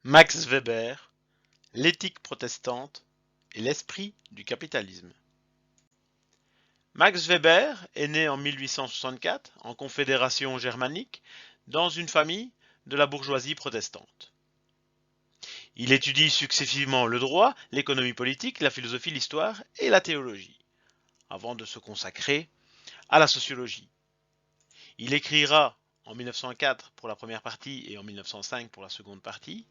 Max Weber, l'éthique protestante et l'esprit du capitalisme. Max Weber est né en 1864 en Confédération germanique dans une famille de la bourgeoisie protestante. Il étudie successivement le droit, l'économie politique, la philosophie, l'histoire et la théologie, avant de se consacrer à la sociologie. Il écrira en 1904 pour la première partie et en 1905 pour la seconde partie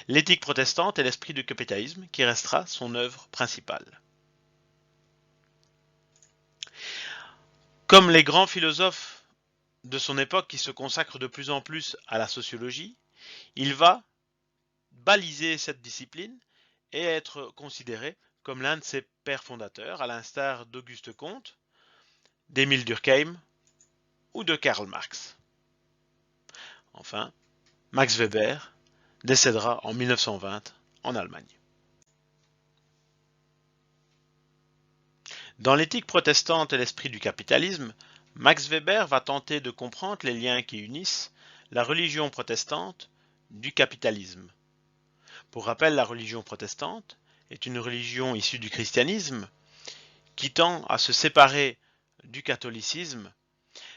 l'éthique protestante et l'esprit du capitalisme, qui restera son œuvre principale. Comme les grands philosophes de son époque qui se consacrent de plus en plus à la sociologie, il va baliser cette discipline et être considéré comme l'un de ses pères fondateurs, à l'instar d'Auguste Comte, d'Émile Durkheim ou de Karl Marx. Enfin, Max Weber décédera en 1920 en Allemagne. Dans l'éthique protestante et l'esprit du capitalisme, Max Weber va tenter de comprendre les liens qui unissent la religion protestante du capitalisme. Pour rappel, la religion protestante est une religion issue du christianisme qui tend à se séparer du catholicisme.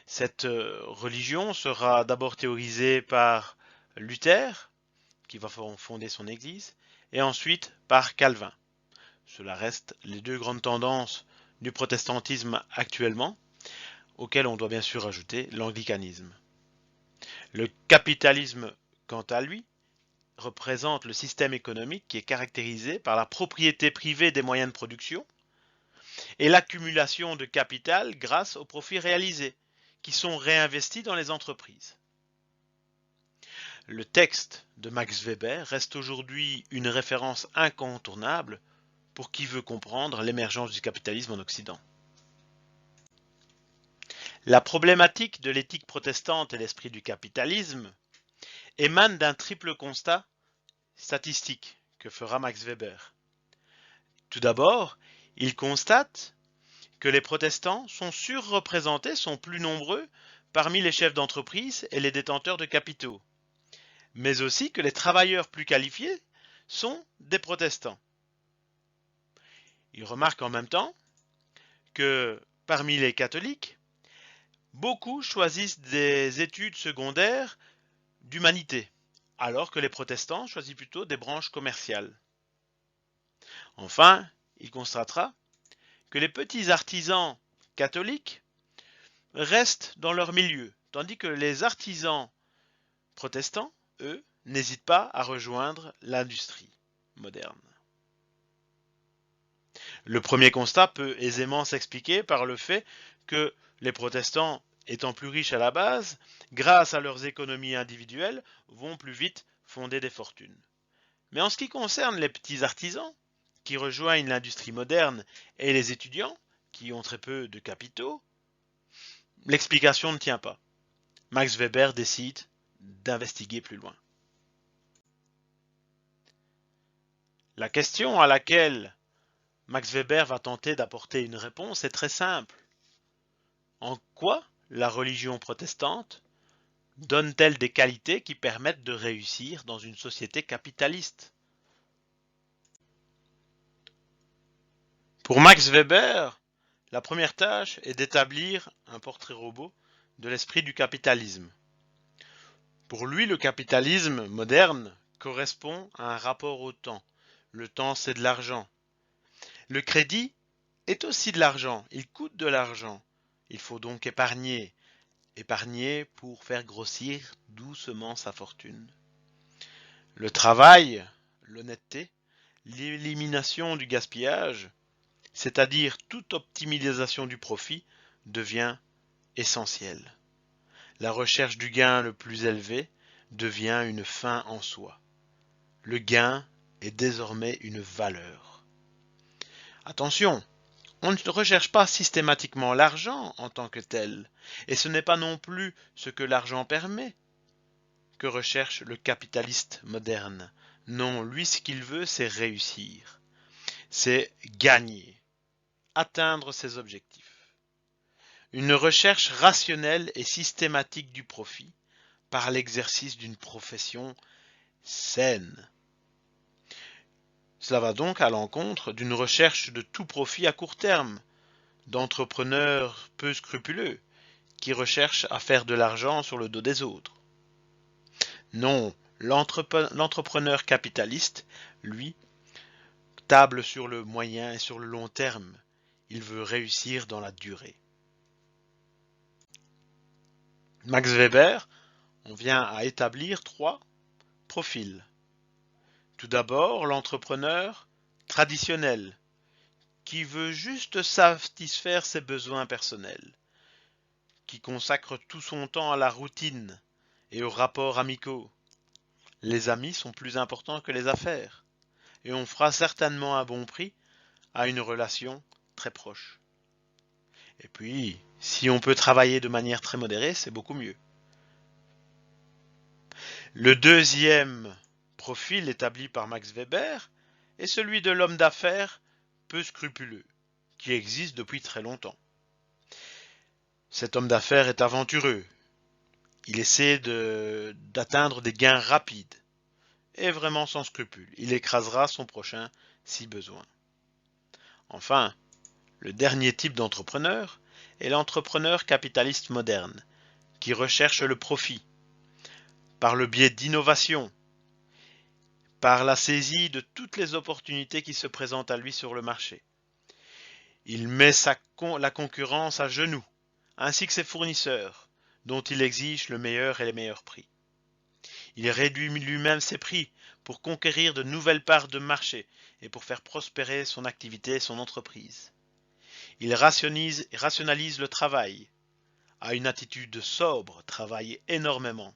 Cette religion sera d'abord théorisée par Luther, qui va fonder son église, et ensuite par Calvin. Cela reste les deux grandes tendances du protestantisme actuellement, auquel on doit bien sûr ajouter l'anglicanisme. Le capitalisme, quant à lui, représente le système économique qui est caractérisé par la propriété privée des moyens de production et l'accumulation de capital grâce aux profits réalisés, qui sont réinvestis dans les entreprises. Le texte de Max Weber reste aujourd'hui une référence incontournable pour qui veut comprendre l'émergence du capitalisme en Occident. La problématique de l'éthique protestante et l'esprit du capitalisme émane d'un triple constat statistique que fera Max Weber. Tout d'abord, il constate que les protestants sont surreprésentés, sont plus nombreux parmi les chefs d'entreprise et les détenteurs de capitaux, mais aussi que les travailleurs plus qualifiés sont des protestants. Il remarque en même temps que parmi les catholiques, beaucoup choisissent des études secondaires d'humanité, alors que les protestants choisissent plutôt des branches commerciales. Enfin, il constatera que les petits artisans catholiques restent dans leur milieu, tandis que les artisans protestants, eux, n'hésitent pas à rejoindre l'industrie moderne. Le premier constat peut aisément s'expliquer par le fait que les protestants, étant plus riches à la base, grâce à leurs économies individuelles, vont plus vite fonder des fortunes. Mais en ce qui concerne les petits artisans, qui rejoignent l'industrie moderne, et les étudiants, qui ont très peu de capitaux, l'explication ne tient pas. Max Weber décide d'investiguer plus loin. La question à laquelle Max Weber va tenter d'apporter une réponse est très simple. En quoi la religion protestante donne-t-elle des qualités qui permettent de réussir dans une société capitaliste? Pour Max Weber, la première tâche est d'établir un portrait robot de l'esprit du capitalisme. Pour lui, le capitalisme moderne correspond à un rapport au temps. Le temps, c'est de l'argent. Le crédit est aussi de l'argent, il coûte de l'argent. Il faut donc épargner. Épargner pour faire grossir doucement sa fortune. Le travail, l'honnêteté, l'élimination du gaspillage, c'est-à-dire toute optimisation du profit, devient essentielle. La recherche du gain le plus élevé devient une fin en soi. Le gain est désormais une valeur. Attention, on ne recherche pas systématiquement l'argent en tant que tel, et ce n'est pas non plus ce que l'argent permet que recherche le capitaliste moderne. Non, lui ce qu'il veut, c'est réussir, c'est gagner, atteindre ses objectifs. Une recherche rationnelle et systématique du profit par l'exercice d'une profession saine. Cela va donc à l'encontre d'une recherche de tout profit à court terme, d'entrepreneurs peu scrupuleux qui recherchent à faire de l'argent sur le dos des autres. Non, l'entrepreneur capitaliste, lui, table sur le moyen et sur le long terme. Il veut réussir dans la durée. Max Weber, on vient à établir 3 profils. Tout d'abord, l'entrepreneur traditionnel, qui veut juste satisfaire ses besoins personnels, qui consacre tout son temps à la routine et aux rapports amicaux. Les amis sont plus importants que les affaires, et on fera certainement un bon prix à une relation très proche. Et puis, si on peut travailler de manière très modérée, c'est beaucoup mieux. Le deuxième profil établi par Max Weber est celui de l'homme d'affaires peu scrupuleux, qui existe depuis très longtemps. Cet homme d'affaires est aventureux. Il essaie d'atteindre des gains rapides et vraiment sans scrupule. Il écrasera son prochain si besoin. Enfin, le dernier type d'entrepreneur est l'entrepreneur capitaliste moderne, qui recherche le profit par le biais d'innovation, par la saisie de toutes les opportunités qui se présentent à lui sur le marché. Il met la concurrence à genoux, ainsi que ses fournisseurs, dont il exige le meilleur et les meilleurs prix. Il réduit lui-même ses prix pour conquérir de nouvelles parts de marché et pour faire prospérer son activité et son entreprise. Il rationalise le travail, a une attitude sobre, travaille énormément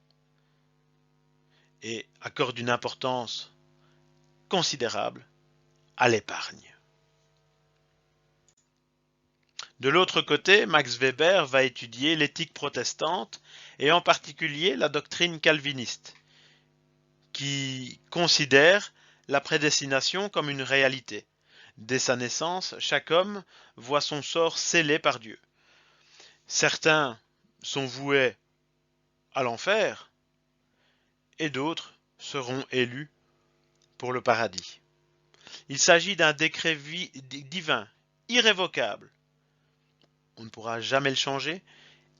et accorde une importance considérable à l'épargne. De l'autre côté, Max Weber va étudier l'éthique protestante et en particulier la doctrine calviniste, qui considère la prédestination comme une réalité. Dès sa naissance, chaque homme voit son sort scellé par Dieu. Certains sont voués à l'enfer et d'autres seront élus pour le paradis. Il s'agit d'un décret divin, irrévocable. On ne pourra jamais le changer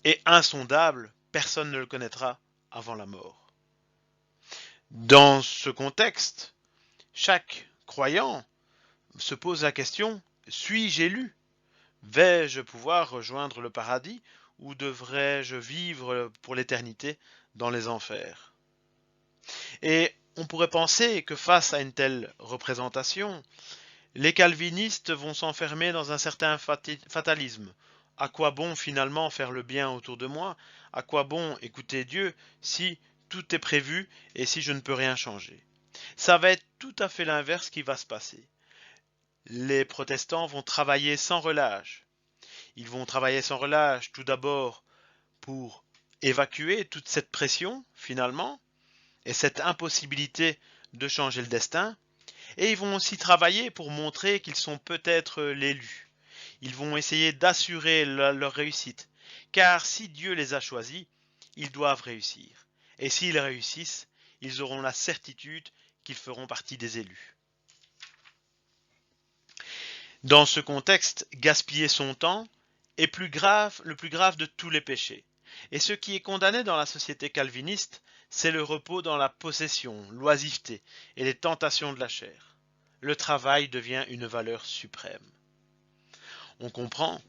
et insondable, personne ne le connaîtra avant la mort. Dans ce contexte, chaque croyant se pose la question, suis-je élu? Vais-je pouvoir rejoindre le paradis ou devrais-je vivre pour l'éternité dans les enfers? Et on pourrait penser que face à une telle représentation, les calvinistes vont s'enfermer dans un certain fatalisme. À quoi bon finalement faire le bien autour de moi? À quoi bon écouter Dieu si tout est prévu et si je ne peux rien changer? Ça va être tout à fait l'inverse qui va se passer. Les protestants vont travailler sans relâche. Ils vont travailler sans relâche tout d'abord pour évacuer toute cette pression finalement et cette impossibilité de changer le destin. Et ils vont aussi travailler pour montrer qu'ils sont peut-être l'élu. Ils vont essayer d'assurer leur réussite. Car si Dieu les a choisis, ils doivent réussir. Et s'ils réussissent, ils auront la certitude qu'ils feront partie des élus. Dans ce contexte, gaspiller son temps est le plus grave de tous les péchés. Et ce qui est condamné dans la société calviniste, c'est le repos dans la possession, l'oisiveté et les tentations de la chair. Le travail devient une valeur suprême. On comprend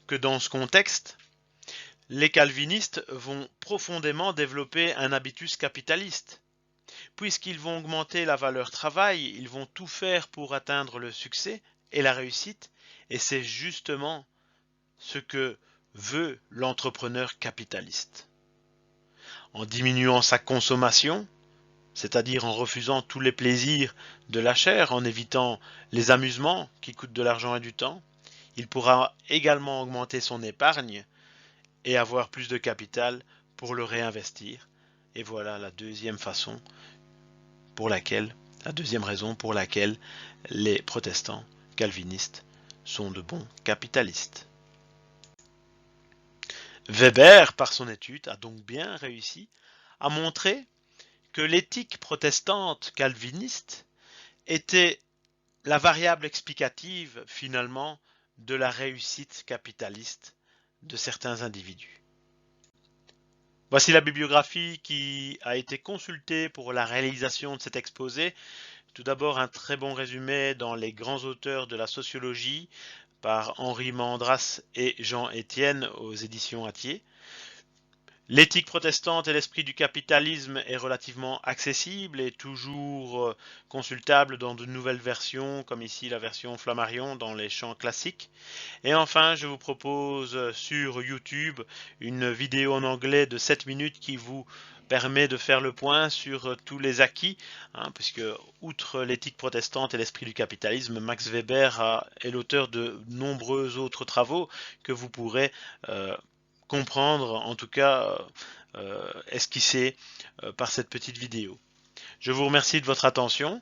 que dans ce contexte, les calvinistes vont profondément développer un habitus capitaliste. Puisqu'ils vont augmenter la valeur travail, ils vont tout faire pour atteindre le succès et la réussite, et c'est justement ce que veut l'entrepreneur capitaliste. En diminuant sa consommation, c'est-à-dire en refusant tous les plaisirs de la chair, en évitant les amusements qui coûtent de l'argent et du temps, il pourra également augmenter son épargne et avoir plus de capital pour le réinvestir. Et voilà la deuxième raison pour laquelle les protestants calvinistes sont de bons capitalistes. Weber, par son étude, a donc bien réussi à montrer que l'éthique protestante calviniste était la variable explicative, finalement, de la réussite capitaliste de certains individus. Voici la bibliographie qui a été consultée pour la réalisation de cet exposé. Tout d'abord, un très bon résumé dans les grands auteurs de la sociologie par Henri Mandras et Jean Etienne aux éditions Hatier. L'éthique protestante et l'esprit du capitalisme est relativement accessible et toujours consultable dans de nouvelles versions, comme ici la version Flammarion dans les champs classiques. Et enfin, je vous propose sur YouTube une vidéo en anglais de 7 minutes qui vous permet de faire le point sur tous les acquis, puisque outre l'éthique protestante et l'esprit du capitalisme, Max Weber est l'auteur de nombreux autres travaux que vous pourrez comprendre, en tout cas esquisser par cette petite vidéo. Je vous remercie de votre attention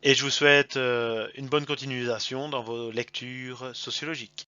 et je vous souhaite une bonne continuation dans vos lectures sociologiques.